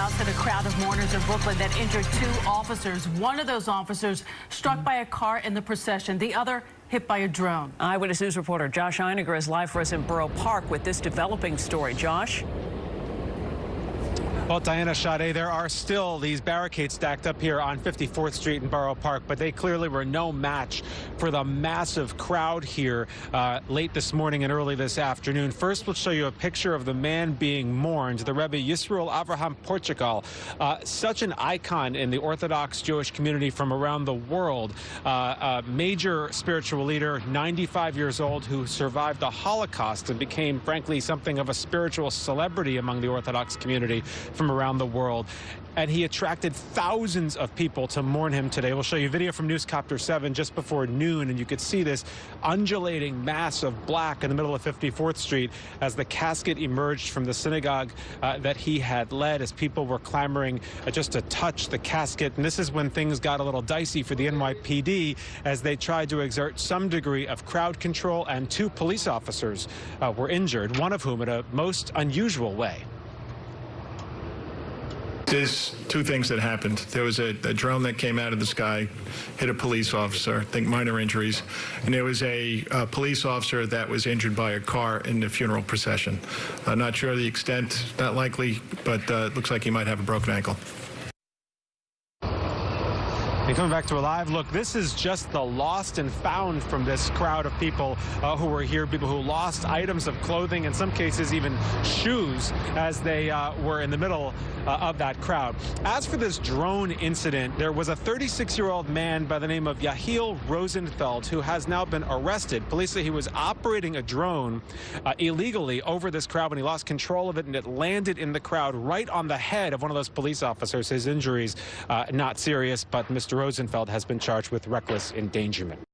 house hit a crowd of mourners in Brooklyn that injured 2 officers. One of those officers struck by a car in the procession. The other hit by a drone. Eyewitness News reporter Josh Einiger is live for us in Borough Park with this developing story. Josh? Well, Diana, Sade, there are still these barricades stacked up here on 54th Street in Borough Park, but they clearly were no match for the massive crowd here late this morning and early this afternoon. First, we'll show you a picture of the man being mourned, the Rabbi Yisroel Avrohom Portugal, such an icon in the Orthodox Jewish community from around the world, a major spiritual leader, 95 years old, who survived the Holocaust and became, frankly, something of a spiritual celebrity among the Orthodox community from around the world. And he attracted thousands of people to mourn him today. We'll show you video from Newscopter 7 just before noon, and you could see this undulating mass of black in the middle of 54th Street as the casket emerged from the synagogue that he had led, as people were clamoring just to touch the casket. And this is when things got a little dicey for the NYPD as they tried to exert some degree of crowd control, and 2 police officers were injured, one of whom in a most unusual way. There's 2 things that happened. There was a drone that came out of the sky, hit a police officer, I think minor injuries, and there was a police officer that was injured by a car in the funeral procession. Not sure the extent, not likely, but it looks like he might have a broken ankle. And coming back to a live look, this is just the lost and found from this crowd of people who were here, people who lost items of clothing, in some cases even shoes, as they were in the middle of that crowd. As for this drone incident, there was a 36-year-old man by the name of Yahiel Rosenfeld who has now been arrested. Police say he was operating a drone illegally over this crowd when he lost control of it, and it landed in the crowd right on the head of one of those police officers. His injuries not serious, but Mr. Rosenfeld has been charged with reckless endangerment.